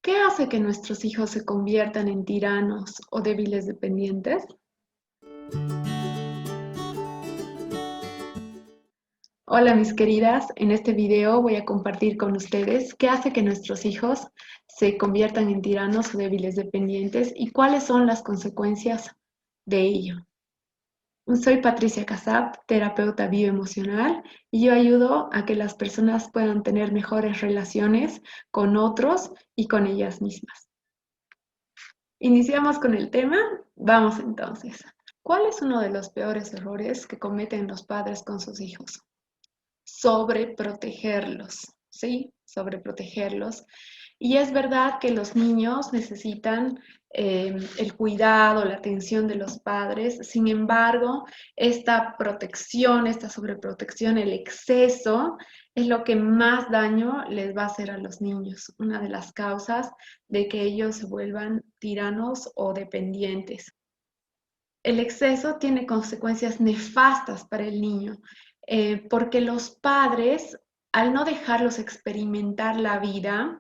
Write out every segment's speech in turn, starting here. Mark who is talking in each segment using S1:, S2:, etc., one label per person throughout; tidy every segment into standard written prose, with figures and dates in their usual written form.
S1: ¿Qué hace que nuestros hijos se conviertan en tiranos o débiles dependientes? Hola mis queridas, en este video voy a compartir con ustedes qué hace que nuestros hijos se conviertan en tiranos o débiles dependientes y cuáles son las consecuencias de ello. Soy Patricia Casab, terapeuta bioemocional, y yo ayudo a que las personas puedan tener mejores relaciones con otros y con ellas mismas. Iniciamos con el tema. Vamos entonces. ¿Cuál es uno de los peores errores que cometen los padres con sus hijos? Sobreprotegerlos, ¿sí? Sobreprotegerlos. Y es verdad que los niños necesitan el cuidado, la atención de los padres. Sin embargo, esta protección, esta sobreprotección, el exceso, es lo que más daño les va a hacer a los niños. Una de las causas de que ellos se vuelvan tiranos o dependientes. El exceso tiene consecuencias nefastas para el niño, porque los padres, al no dejarlos experimentar la vida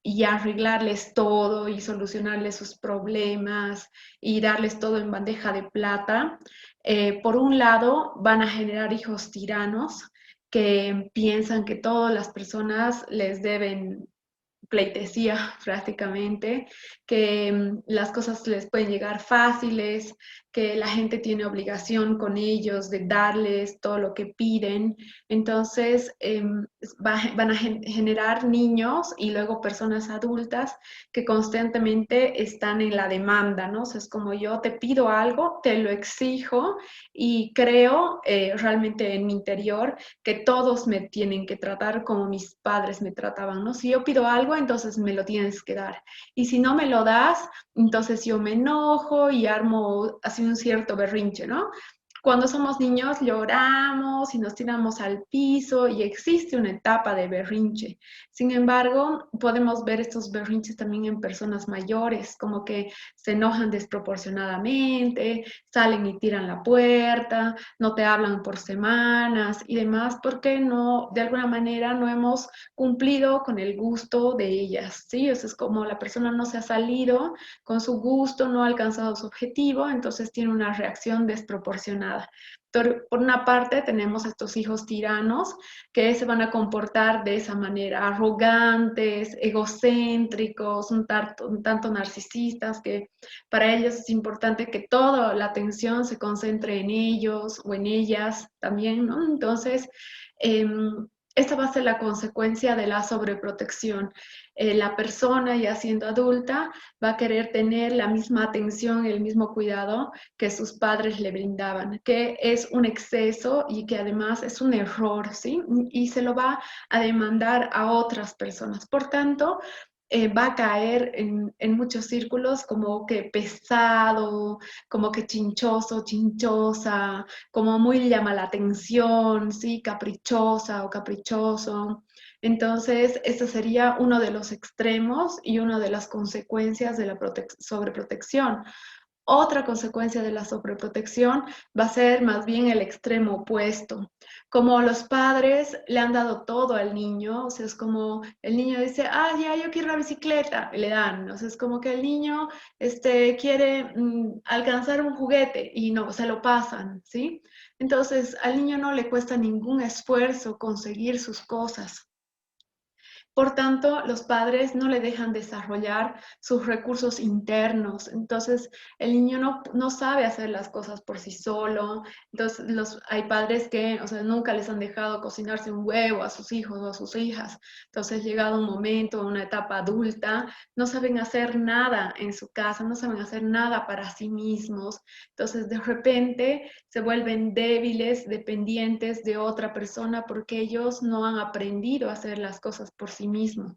S1: y arreglarles todo y solucionarles sus problemas y darles todo en bandeja de plata, por un lado van a generar hijos tiranos que piensan que todas las personas les deben pleitesía prácticamente, que las cosas les pueden llegar fáciles, que la gente tiene obligación con ellos de darles todo lo que piden. Entonces van a generar niños y luego personas adultas que constantemente están en la demanda, ¿no? O sea, es como yo te pido algo, te lo exijo y creo realmente en mi interior que todos me tienen que tratar como mis padres me trataban, ¿no? Si yo pido algo, entonces me lo tienes que dar. Y si no me lo das, entonces yo me enojo y armo así un cierto berrinche, ¿no? Cuando somos niños lloramos y nos tiramos al piso y existe una etapa de berrinche. Sin embargo, podemos ver estos berrinches también en personas mayores, como que se enojan desproporcionadamente, salen y tiran la puerta, no te hablan por semanas y demás, porque no, de alguna manera no hemos cumplido con el gusto de ellas, ¿sí? O sea, es como la persona no se ha salido con su gusto, no ha alcanzado su objetivo, entonces tiene una reacción desproporcionada. Por una parte tenemos estos hijos tiranos que se van a comportar de esa manera, arrogantes, egocéntricos, un tanto narcisistas, que para ellos es importante que toda la atención se concentre en ellos o en ellas también, ¿no? Entonces, eh, esta va a ser la consecuencia de la sobreprotección. La persona ya siendo adulta va a querer tener la misma atención, el mismo cuidado que sus padres le brindaban, que es un exceso y que además es un error, ¿sí? Y se lo va a demandar a otras personas. Por tanto, va a caer en muchos círculos como que pesado, como que chinchoso, chinchosa, como muy llama la atención, ¿sí? Caprichosa o caprichoso. Entonces, este sería uno de los extremos y una de las consecuencias de la sobreprotección. Otra consecuencia de la sobreprotección va a ser más bien el extremo opuesto. Como los padres le han dado todo al niño, o sea, es como el niño dice, ah, ya, yo quiero la bicicleta, y le dan, o sea, es como que el niño quiere alcanzar un juguete y no, se lo pasan, ¿sí? Entonces, al niño no le cuesta ningún esfuerzo conseguir sus cosas. Por tanto, los padres no le dejan desarrollar sus recursos internos. Entonces, el niño no sabe hacer las cosas por sí solo. Entonces, hay padres que, o sea, nunca les han dejado cocinarse un huevo a sus hijos o a sus hijas. Entonces, llegado un momento, una etapa adulta, no saben hacer nada en su casa, no saben hacer nada para sí mismos. Entonces, de repente, se vuelven débiles, dependientes de otra persona porque ellos no han aprendido a hacer las cosas por sí mismo.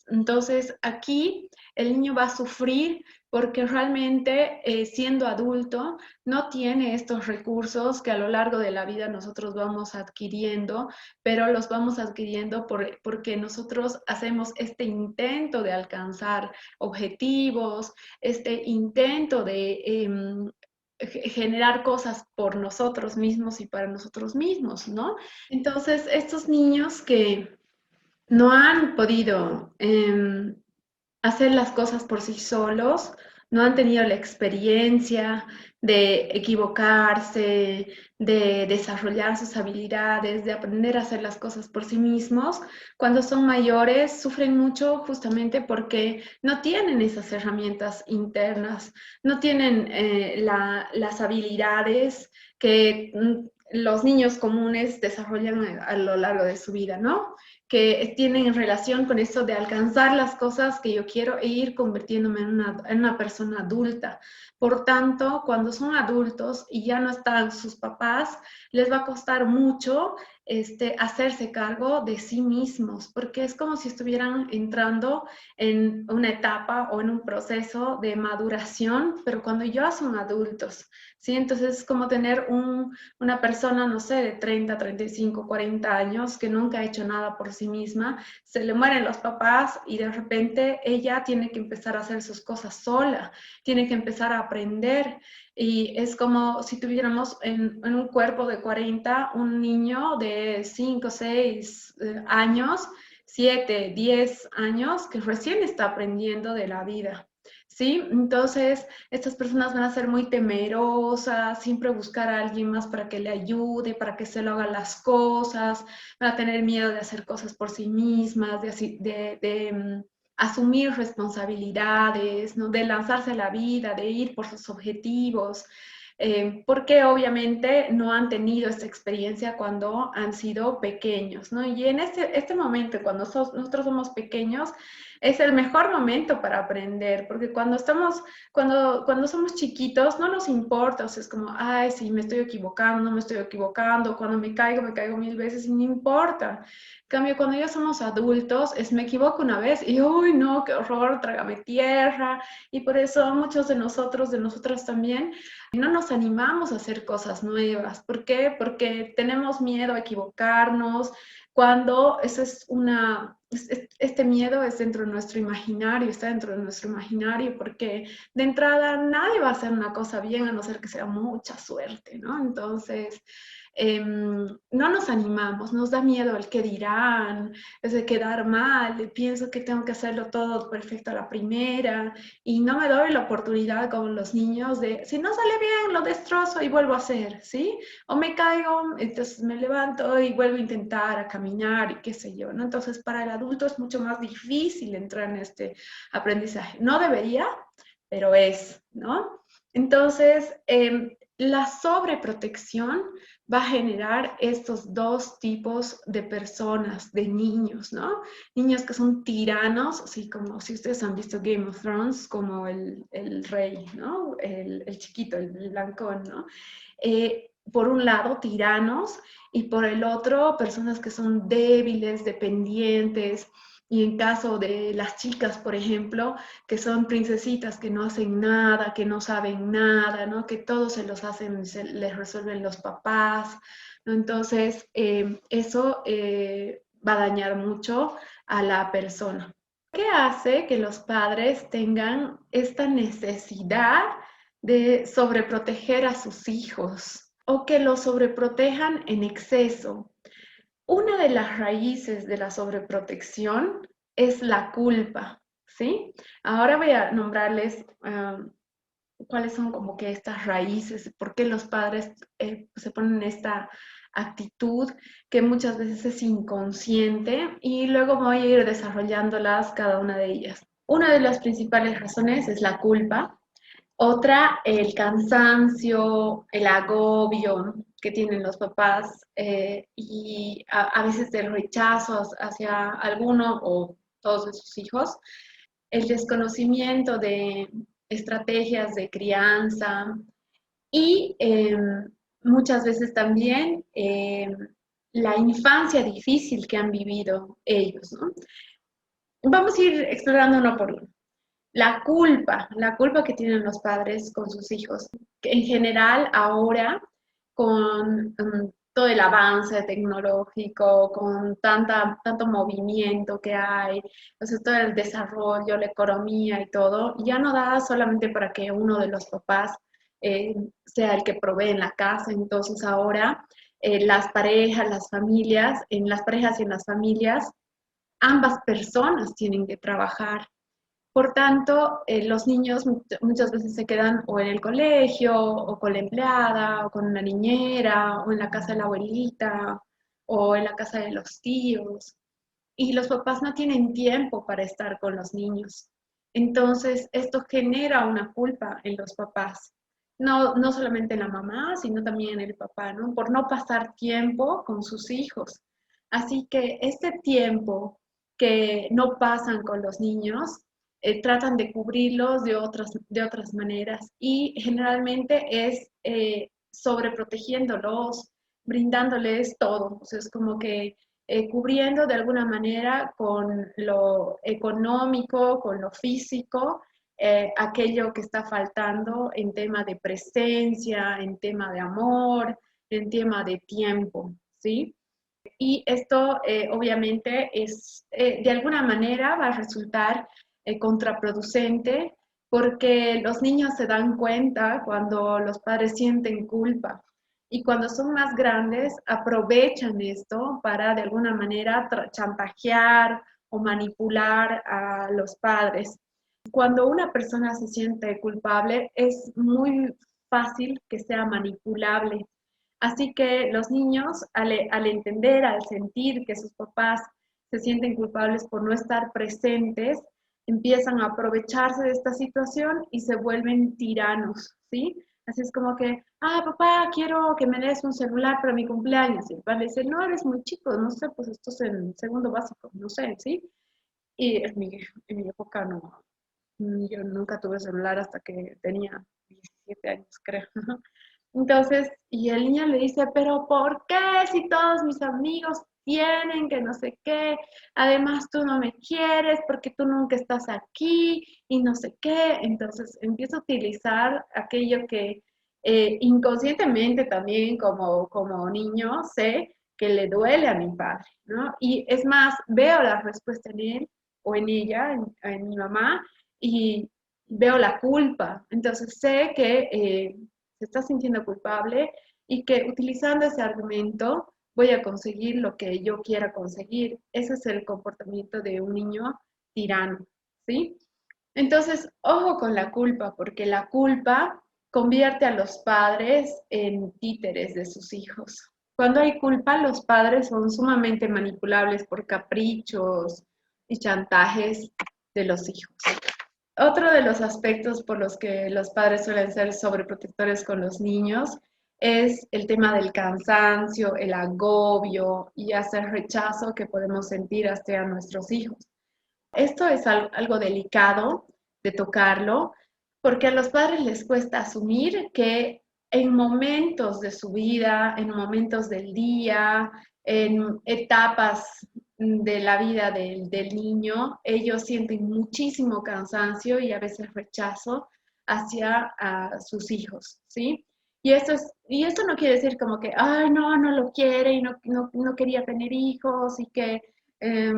S1: Entonces, aquí el niño va a sufrir porque realmente siendo adulto no tiene estos recursos que a lo largo de la vida nosotros vamos adquiriendo, pero los vamos adquiriendo porque nosotros hacemos este intento de alcanzar objetivos, este intento de generar cosas por nosotros mismos y para nosotros mismos, ¿no? Entonces, estos niños que no han podido hacer las cosas por sí solos, no han tenido la experiencia de equivocarse, de desarrollar sus habilidades, de aprender a hacer las cosas por sí mismos. Cuando son mayores, sufren mucho justamente porque no tienen esas herramientas internas, no tienen las habilidades que los niños comunes desarrollan a lo largo de su vida, ¿no? Que tienen relación con eso de alcanzar las cosas que yo quiero e ir convirtiéndome en una persona adulta. Por tanto, cuando son adultos y ya no están sus papás, les va a costar mucho hacerse cargo de sí mismos, porque es como si estuvieran entrando en una etapa o en un proceso de maduración, pero cuando ya son adultos, ¿sí? Entonces es como tener una persona, no sé, de 30, 35, 40 años que nunca ha hecho nada por sí misma, se le mueren los papás y de repente ella tiene que empezar a hacer sus cosas sola, tiene que empezar a aprender. Y es como si tuviéramos en un cuerpo de 40 un niño de 5, 6 años, 7, 10 años, que recién está aprendiendo de la vida. ¿Sí? Entonces, estas personas van a ser muy temerosas, siempre buscar a alguien más para que le ayude, para que se lo haga las cosas, van a tener miedo de hacer cosas por sí mismas, de asumir responsabilidades, ¿no? De lanzarse a la vida, de ir por sus objetivos, porque obviamente no han tenido esta experiencia cuando han sido pequeños, ¿no? Y en este momento, cuando nosotros somos pequeños, es el mejor momento para aprender, porque cuando somos chiquitos no nos importa, o sea, es como, ay, si me estoy equivocando, no me estoy equivocando, cuando me caigo 1000 veces y no importa. En cambio, cuando ya somos adultos, me equivoco una vez y, uy, no, qué horror, trágame tierra. Y por eso muchos de nosotros, de nosotras también, no nos animamos a hacer cosas nuevas. ¿Por qué? Porque tenemos miedo a equivocarnos, cuando eso este miedo es dentro de nuestro imaginario, está dentro de nuestro imaginario, porque de entrada nadie va a hacer una cosa bien a no ser que sea mucha suerte, ¿no? Entonces, no nos animamos, nos da miedo el qué dirán, es de quedar mal, pienso que tengo que hacerlo todo perfecto a la primera y no me doy la oportunidad como los niños de, si no sale bien, lo destrozo y vuelvo a hacer, ¿sí? O me caigo, entonces me levanto y vuelvo a intentar a caminar y qué sé yo, ¿no? Entonces para el adulto es mucho más difícil entrar en este aprendizaje. No debería, pero es, ¿no? Entonces, la sobreprotección va a generar estos dos tipos de personas, de niños, ¿no? Niños que son tiranos, así como si ustedes han visto Game of Thrones, como el rey, ¿no? El chiquito, el blancón, ¿no? Por un lado, tiranos, y por el otro, personas que son débiles, dependientes, y en caso de las chicas, por ejemplo, que son princesitas que no hacen nada, que no saben nada, ¿no? Que todo se los hacen, se les resuelven los papás, ¿no? Entonces, eso va a dañar mucho a la persona. ¿Qué hace que los padres tengan esta necesidad de sobreproteger a sus hijos o que los sobreprotejan en exceso? Una de las raíces de la sobreprotección es la culpa, ¿sí? Ahora voy a nombrarles cuáles son como que estas raíces, por qué los padres se ponen en esta actitud que muchas veces es inconsciente y luego voy a ir desarrollándolas cada una de ellas. Una de las principales razones es la culpa, otra, el cansancio, el agobio que tienen los papás y a veces el rechazo hacia alguno o todos de sus hijos, el desconocimiento de estrategias de crianza y muchas veces también la infancia difícil que han vivido ellos, ¿no? Vamos a ir explorando uno por uno. La culpa que tienen los padres con sus hijos. Que en general, ahora, con todo el avance tecnológico, con tanto movimiento que hay, entonces todo el desarrollo, la economía y todo, ya no da solamente para que uno de los papás sea el que provee en la casa. Entonces ahora las parejas, las familias, en las parejas y en las familias, ambas personas tienen que trabajar. Por tanto, los niños muchas veces se quedan o en el colegio, o con la empleada, o con una niñera, o en la casa de la abuelita, o en la casa de los tíos. Y los papás no tienen tiempo para estar con los niños. Entonces, esto genera una culpa en los papás. No solamente en la mamá, sino también en el papá, ¿no? Por no pasar tiempo con sus hijos. Así que este tiempo que no pasan con los niños, tratan de cubrirlos de otras maneras y generalmente es sobreprotegiéndolos, brindándoles todo. O sea, es como que cubriendo de alguna manera con lo económico, con lo físico, aquello que está faltando en tema de presencia, en tema de amor, en tema de tiempo, ¿sí? Y esto obviamente es, de alguna manera va a resultar contraproducente porque los niños se dan cuenta cuando los padres sienten culpa y cuando son más grandes aprovechan esto para de alguna manera chantajear o manipular a los padres. Cuando una persona se siente culpable es muy fácil que sea manipulable. Así que los niños, al entender, al sentir que sus papás se sienten culpables por no estar presentes, empiezan a aprovecharse de esta situación y se vuelven tiranos, ¿sí? Así es como que, papá, quiero que me des un celular para mi cumpleaños. Y el padre dice, no, eres muy chico, no sé, pues esto es en segundo básico, no sé, ¿sí? Y en mi época no, yo nunca tuve celular hasta que tenía 17 años, creo. Entonces, y el niño le dice, pero ¿por qué si todos mis amigos tienen que no sé qué? Además, tú no me quieres porque tú nunca estás aquí y no sé qué. Entonces, empieza a utilizar aquello que inconscientemente también como niño sé que le duele a mi padre, ¿no? Y es más, veo la respuesta en él o en ella, en mi mamá, y veo la culpa. Entonces, sé que se está sintiendo culpable y que utilizando ese argumento voy a conseguir lo que yo quiera conseguir. Ese es el comportamiento de un niño tirano, ¿sí? Entonces, ojo con la culpa, porque la culpa convierte a los padres en títeres de sus hijos. Cuando hay culpa, los padres son sumamente manipulables por caprichos y chantajes de los hijos. Otro de los aspectos por los que los padres suelen ser sobreprotectores con los niños es el tema del cansancio, el agobio y hasta el rechazo que podemos sentir hacia nuestros hijos. Esto es algo delicado de tocarlo porque a los padres les cuesta asumir que en momentos de su vida, en momentos del día, en etapas de la vida del niño, ellos sienten muchísimo cansancio y a veces rechazo hacia sus hijos, ¿sí? Y esto no quiere decir como que, ay, no lo quiere y no quería tener hijos y que eh,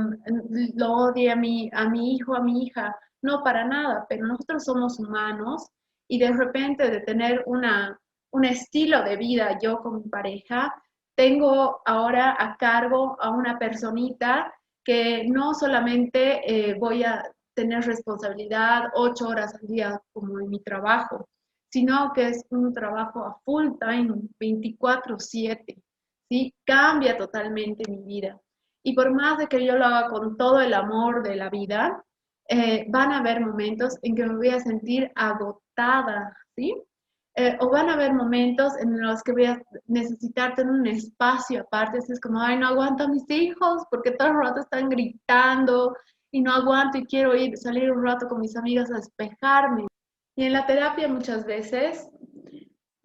S1: lo odie a mi hijo, a mi hija. No, para nada, pero nosotros somos humanos y de repente de tener un estilo de vida yo con mi pareja, tengo ahora a cargo a una personita que no solamente voy a tener responsabilidad 8 horas al día como en mi trabajo, sino que es un trabajo a full time, 24/7, ¿sí? Cambia totalmente mi vida. Y por más de que yo lo haga con todo el amor de la vida, van a haber momentos en que me voy a sentir agotada, ¿sí? O van a haber momentos en los que voy a necesitar tener un espacio aparte, así es como, ay, no aguanto a mis hijos porque todo el rato están gritando y no aguanto y quiero salir un rato con mis amigas a despejarme. Y en la terapia muchas veces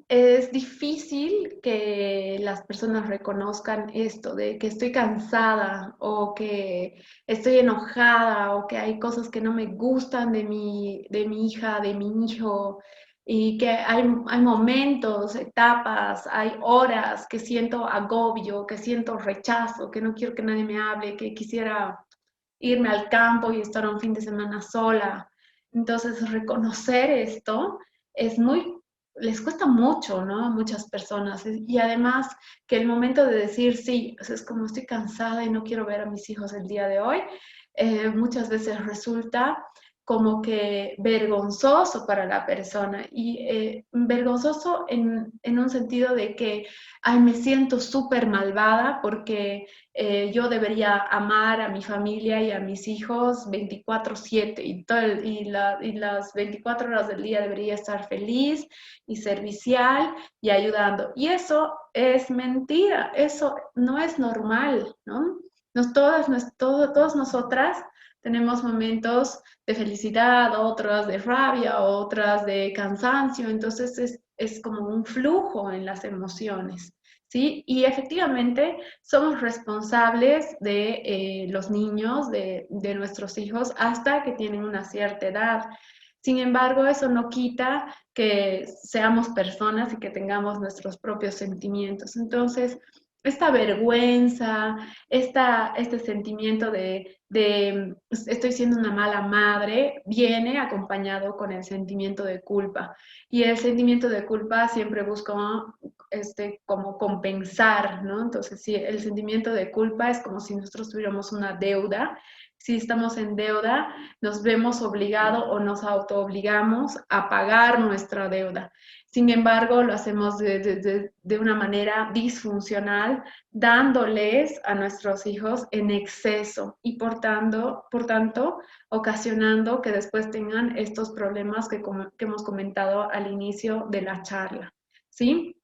S1: es difícil que las personas reconozcan esto de que estoy cansada o que estoy enojada o que hay cosas que no me gustan de mi hija, de mi hijo y que hay momentos, etapas, hay horas que siento agobio, que siento rechazo, que no quiero que nadie me hable, que quisiera irme al campo y estar un fin de semana sola. Entonces, reconocer esto es muy, les cuesta mucho, ¿no? A muchas personas. Y además que el momento de decir, sí, o sea, es como estoy cansada y no quiero ver a mis hijos el día de hoy, muchas veces resulta como que vergonzoso para la persona y vergonzoso en un sentido de que, ay, me siento súper malvada porque yo debería amar a mi familia y a mis hijos 24/7 y las 24 horas del día debería estar feliz y servicial y ayudando. Y eso es mentira, eso no es normal, ¿no? Todas nosotras tenemos momentos de felicidad, otras de rabia, otras de cansancio, entonces es como un flujo en las emociones, ¿sí? Y efectivamente somos responsables de los niños, de nuestros hijos, hasta que tienen una cierta edad. Sin embargo, eso no quita que seamos personas y que tengamos nuestros propios sentimientos. Entonces, esta vergüenza, este sentimiento de estoy siendo una mala madre, viene acompañado con el sentimiento de culpa. Y el sentimiento de culpa siempre busca como compensar, ¿no? Entonces, sí, el sentimiento de culpa es como si nosotros tuviéramos una deuda. Si estamos en deuda, nos vemos obligados o nos autoobligamos a pagar nuestra deuda. Sin embargo, lo hacemos de una manera disfuncional, dándoles a nuestros hijos en exceso y por tanto ocasionando que después tengan estos problemas que hemos comentado al inicio de la charla. ¿Sí?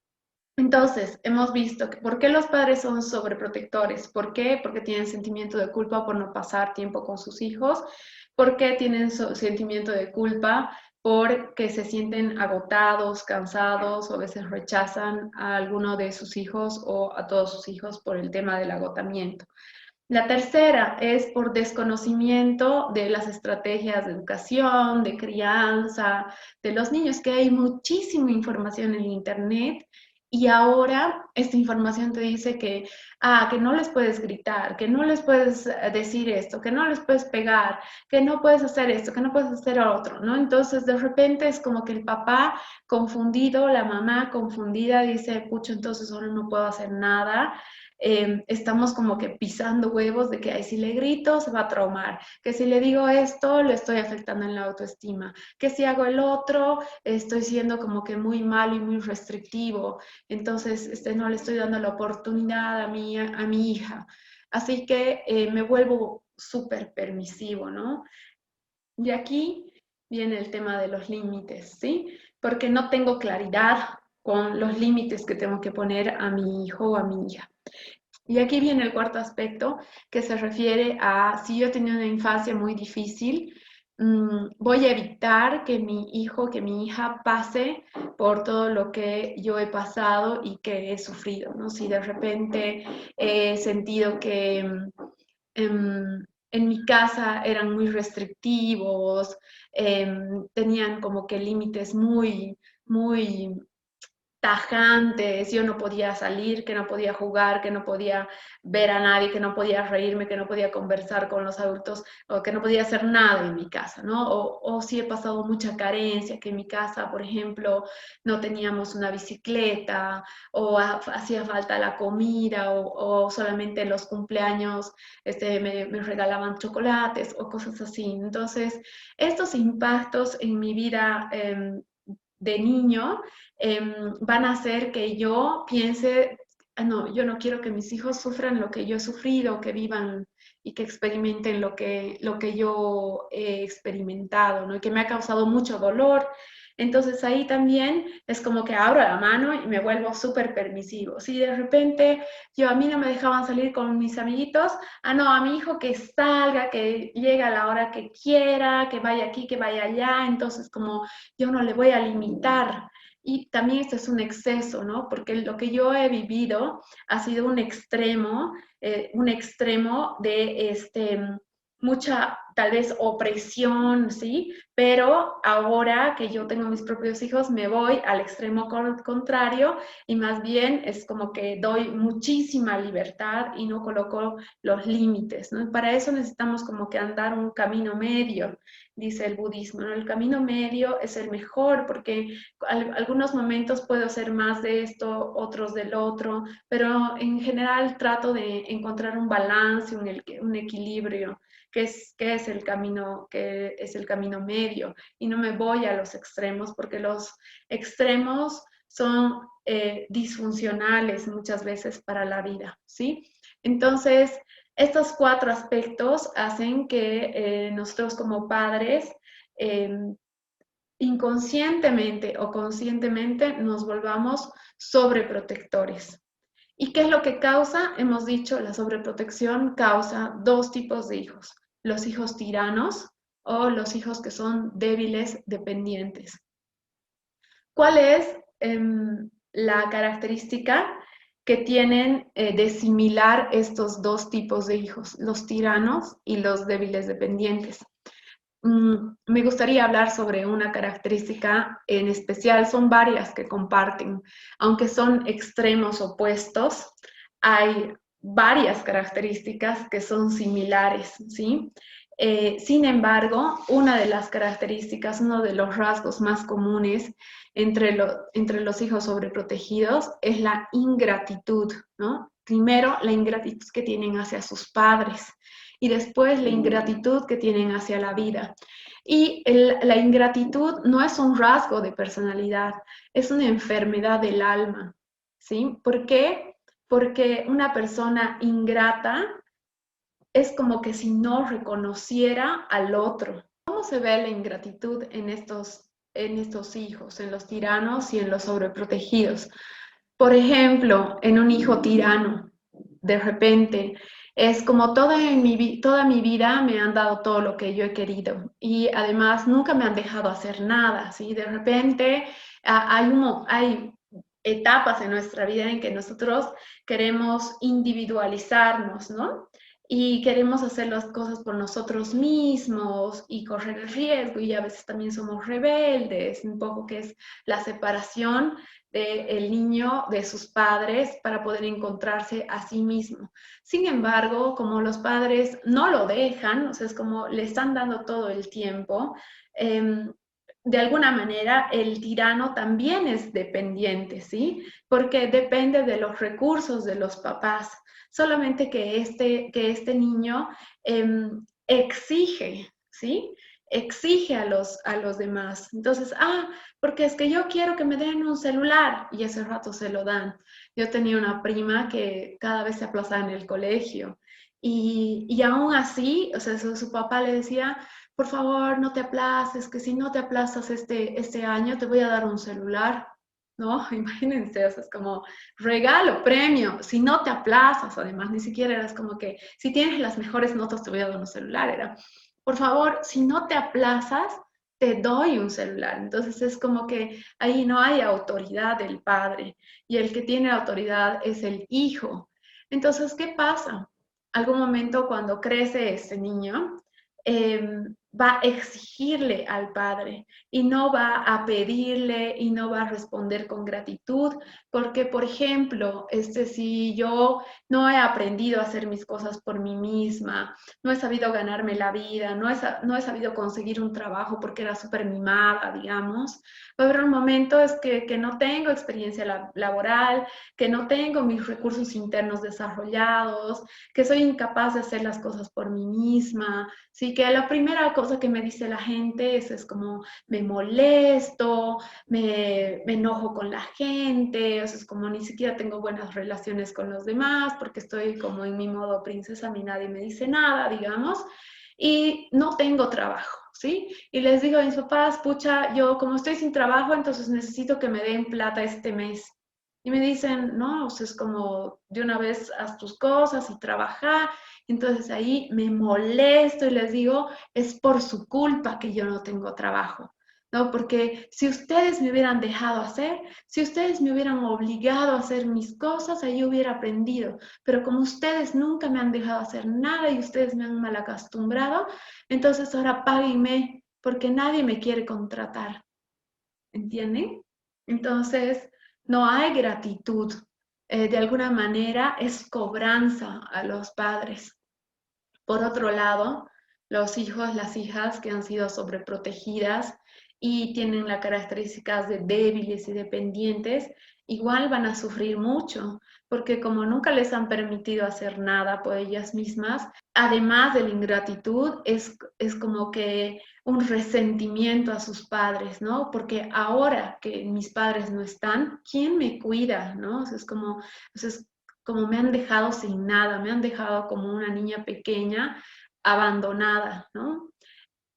S1: Entonces, hemos visto que por qué los padres son sobreprotectores. ¿Por qué? Porque tienen sentimiento de culpa por no pasar tiempo con sus hijos. ¿Por qué tienen sentimiento de culpa? Porque se sienten agotados, cansados o a veces rechazan a alguno de sus hijos o a todos sus hijos por el tema del agotamiento. La tercera es por desconocimiento de las estrategias de educación, de crianza, de los niños, que hay muchísima información en Internet y ahora esta información te dice que no les puedes gritar, que no les puedes decir esto, que no les puedes pegar, que no puedes hacer esto, que no puedes hacer otro, ¿no? Entonces de repente es como que el papá confundido, la mamá confundida dice, pucho, entonces ahora no puedo hacer nada. Estamos como que pisando huevos de que ay, si le grito se va a traumar, que si le digo esto le estoy afectando en la autoestima, que si hago el otro estoy siendo como que muy malo y muy restrictivo, entonces no le estoy dando la oportunidad a mi hija. Así que me vuelvo súper permisivo, ¿no? Y aquí viene el tema de los límites, ¿sí? Porque no tengo claridad con los límites que tengo que poner a mi hijo o a mi hija. Y aquí viene el cuarto aspecto que se refiere a si yo tenía una infancia muy difícil, voy a evitar que mi hijo, que mi hija pase por todo lo que yo he pasado y que he sufrido, ¿no? Si de repente he sentido que en mi casa eran muy restrictivos, tenían como que límites muy tajantes, yo no podía salir, que no podía jugar, que no podía ver a nadie, que no podía reírme, que no podía conversar con los adultos, o que no podía hacer nada en mi casa, ¿no? O si he pasado mucha carencia, que en mi casa, por ejemplo, no teníamos una bicicleta, o hacía falta la comida, o solamente en los cumpleaños me regalaban chocolates o cosas así. Entonces, estos impactos en mi vida de niño van a hacer que yo piense, "Ah, no, yo no quiero que mis hijos sufran lo que yo he sufrido, que vivan y que experimenten lo que yo he experimentado, ¿no? Y que me ha causado mucho dolor. Entonces ahí también es como que abro la mano y me vuelvo súper permisivo. Si de repente a mí no me dejaban salir con mis amiguitos, ah, no, a mi hijo que salga, que llegue a la hora que quiera, que vaya aquí, que vaya allá, entonces como yo no le voy a limitar. Y también esto es un exceso, ¿no? Porque lo que yo he vivido ha sido un extremo de mucha, tal vez, opresión, ¿sí? Pero ahora que yo tengo mis propios hijos, me voy al extremo contrario y más bien es como que doy muchísima libertad y no coloco los límites, ¿no? Y para eso necesitamos como que andar un camino medio, dice el budismo, ¿no? El camino medio es el mejor porque algunos momentos puedo hacer más de esto, otros del otro, pero en general trato de encontrar un balance, un equilibrio qué es el camino medio, y no me voy a los extremos, porque los extremos son disfuncionales muchas veces para la vida, ¿sí? Entonces, estos 4 aspectos hacen que nosotros como padres inconscientemente o conscientemente nos volvamos sobreprotectores. ¿Y qué es lo que causa? Hemos dicho, la sobreprotección causa 2 tipos de hijos: los hijos tiranos o los hijos que son débiles, dependientes. ¿Cuál es la característica que tienen de similar estos 2 tipos de hijos, los tiranos y los débiles dependientes? Me gustaría hablar sobre una característica en especial. Son varias que comparten, aunque son extremos opuestos, hay varias características que son similares, ¿sí? Sin embargo, una de las características, uno de los rasgos más comunes entre los hijos sobreprotegidos es la ingratitud, ¿no? Primero, la ingratitud que tienen hacia sus padres, y después la ingratitud que tienen hacia la vida. Y la ingratitud no es un rasgo de personalidad, es una enfermedad del alma, ¿sí? ¿Por qué? Porque una persona ingrata es como que si no reconociera al otro. ¿Cómo se ve la ingratitud en estos hijos, en los tiranos y en los sobreprotegidos? Por ejemplo, en un hijo tirano, de repente, es como toda mi vida me han dado todo lo que yo he querido, y además nunca me han dejado hacer nada, ¿sí? De repente hay etapas en nuestra vida en que nosotros queremos individualizarnos, ¿no? Y queremos hacer las cosas por nosotros mismos y correr el riesgo, y a veces también somos rebeldes, un poco que es la separación del niño de sus padres para poder encontrarse a sí mismo. Sin embargo, como los padres no lo dejan, o sea, es como le están dando todo el tiempo, de alguna manera el tirano también es dependiente, ¿sí? Porque depende de los recursos de los papás. Solamente que este niño exige, ¿sí? Exige a los demás. Entonces, porque es que yo quiero que me den un celular, y ese rato se lo dan. Yo tenía una prima que cada vez se aplazaba en el colegio, y aún así, o sea, su papá le decía: por favor, no te aplaces, que si no te aplazas este año te voy a dar un celular, ¿no? Imagínense, o sea, es como regalo, premio, si no te aplazas. Además, ni siquiera eras como que si tienes las mejores notas te voy a dar un celular, era: por favor, si no te aplazas, te doy un celular. Entonces es como que ahí no hay autoridad del padre, y el que tiene autoridad es el hijo. Entonces, ¿qué pasa? Algún momento cuando crece este niño, va a exigirle al padre, y no va a pedirle y no va a responder con gratitud, porque, por ejemplo, si yo no he aprendido a hacer mis cosas por mí misma, no he sabido ganarme la vida, no he sabido conseguir un trabajo porque era súper mimada, digamos, va a haber un momento es que no tengo experiencia laboral, que no tengo mis recursos internos desarrollados, que soy incapaz de hacer las cosas por mí misma. Sí, que la primera cosa que me dice la gente es como: me molesto, me enojo con la gente, o sea, es como ni siquiera tengo buenas relaciones con los demás porque estoy como en mi modo princesa, a mí nadie me dice nada, digamos, y no tengo trabajo, ¿sí? Y les digo a mis papás: pucha, yo como estoy sin trabajo, entonces necesito que me den plata este mes. Y me dicen: no, o sea, es como de una vez haz tus cosas y trabaja. Entonces ahí me molesto y les digo: es por su culpa que yo no tengo trabajo, ¿no? Porque si ustedes me hubieran dejado hacer, si ustedes me hubieran obligado a hacer mis cosas, ahí hubiera aprendido. Pero como ustedes nunca me han dejado hacer nada y ustedes me han mal acostumbrado, entonces ahora páguenme porque nadie me quiere contratar. ¿Entienden? Entonces, no hay gratitud. De alguna manera es cobranza a los padres. Por otro lado, los hijos, las hijas que han sido sobreprotegidas y tienen las características de débiles y dependientes, igual van a sufrir mucho, porque como nunca les han permitido hacer nada por ellas mismas, además de la ingratitud, es como que un resentimiento a sus padres, ¿no? Porque ahora que mis padres no están, ¿quién me cuida, no? O sea, es como me han dejado sin nada, me han dejado como una niña pequeña, abandonada, ¿no?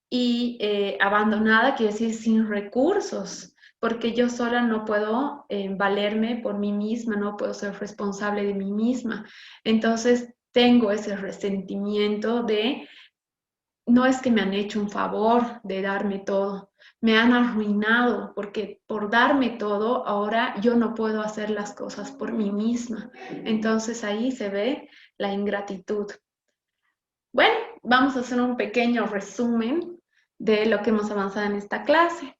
S1: Y abandonada quiere decir sin recursos, porque yo sola no puedo valerme por mí misma, no puedo ser responsable de mí misma. Entonces tengo ese resentimiento de, no es que me han hecho un favor de darme todo, me han arruinado, porque por darme todo, ahora yo no puedo hacer las cosas por mí misma. Entonces ahí se ve la ingratitud. Bueno, vamos a hacer un pequeño resumen de lo que hemos avanzado en esta clase.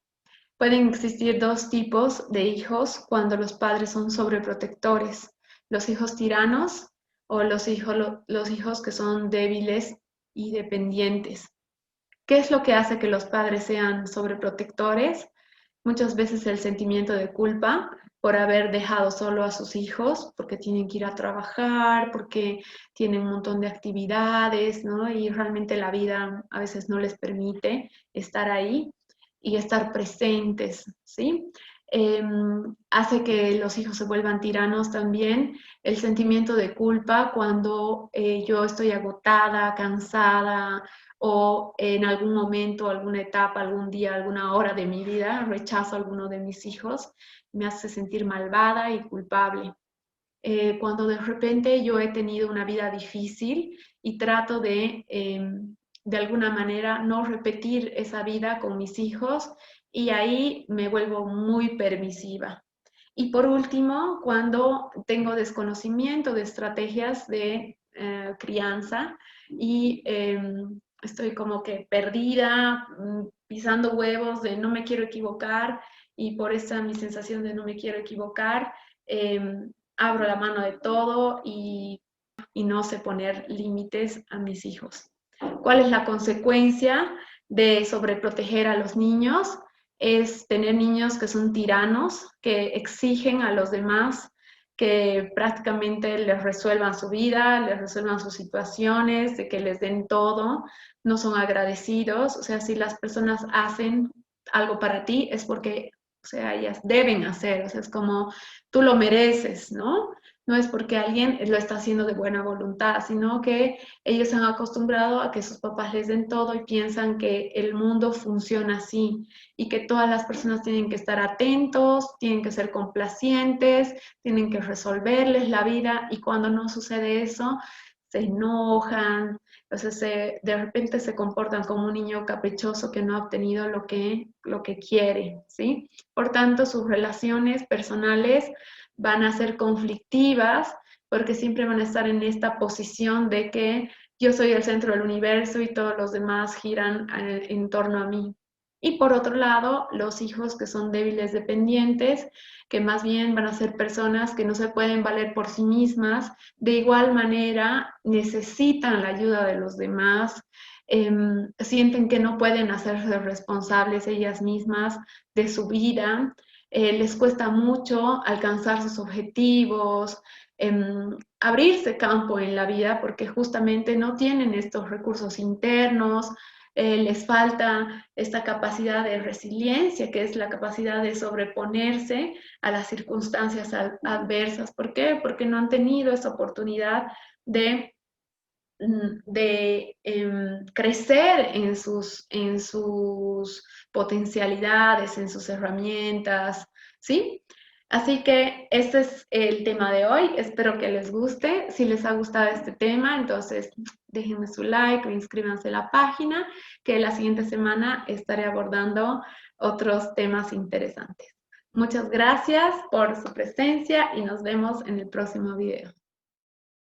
S1: Pueden existir dos tipos de hijos cuando los padres son sobreprotectores: los hijos tiranos o los hijos que son débiles y dependientes. ¿Qué es lo que hace que los padres sean sobreprotectores? Muchas veces el sentimiento de culpa por haber dejado solo a sus hijos, porque tienen que ir a trabajar, porque tienen un montón de actividades, ¿no? Y realmente la vida a veces no les permite estar ahí y estar presentes, ¿sí? Hace que los hijos se vuelvan tiranos también el sentimiento de culpa cuando yo estoy agotada, cansada, o en algún momento, alguna etapa, algún día, alguna hora de mi vida rechazo a alguno de mis hijos, me hace sentir malvada y culpable. Cuando de repente yo he tenido una vida difícil y trato de alguna manera no repetir esa vida con mis hijos, y ahí me vuelvo muy permisiva. Y por último, cuando tengo desconocimiento de estrategias de crianza y estoy como que perdida, pisando huevos de no me quiero equivocar, y por esa mi sensación de no me quiero equivocar, abro la mano de todo y no sé poner límites a mis hijos. ¿Cuál es la consecuencia de sobreproteger a los niños? Es tener niños que son tiranos, que exigen a los demás que prácticamente les resuelvan su vida, les resuelvan sus situaciones, de que les den todo, no son agradecidos. O sea, si las personas hacen algo para ti es porque, o sea, ellas deben hacer, o sea, es como tú lo mereces, ¿no? No es porque alguien lo está haciendo de buena voluntad, sino que ellos se han acostumbrado a que sus papás les den todo y piensan que el mundo funciona así y que todas las personas tienen que estar atentos, tienen que ser complacientes, tienen que resolverles la vida, y cuando no sucede eso, se enojan, entonces de repente se comportan como un niño caprichoso que no ha obtenido lo que quiere, ¿sí? Por tanto, sus relaciones personales van a ser conflictivas porque siempre van a estar en esta posición de que yo soy el centro del universo y todos los demás giran en torno a mí. Y por otro lado, los hijos que son débiles dependientes, que más bien van a ser personas que no se pueden valer por sí mismas, de igual manera necesitan la ayuda de los demás, sienten que no pueden hacerse responsables ellas mismas de su vida, les cuesta mucho alcanzar sus objetivos, abrirse campo en la vida porque justamente no tienen estos recursos internos, les falta esta capacidad de resiliencia, que es la capacidad de sobreponerse a las circunstancias adversas. ¿Por qué? Porque no han tenido esa oportunidad de crecer en sus potencialidades, en sus herramientas, ¿sí? Así que este es el tema de hoy. Espero que les guste. Si les ha gustado este tema, entonces déjenme su like o inscríbanse a la página, que la siguiente semana estaré abordando otros temas interesantes. Muchas gracias por su presencia y nos vemos en el próximo video.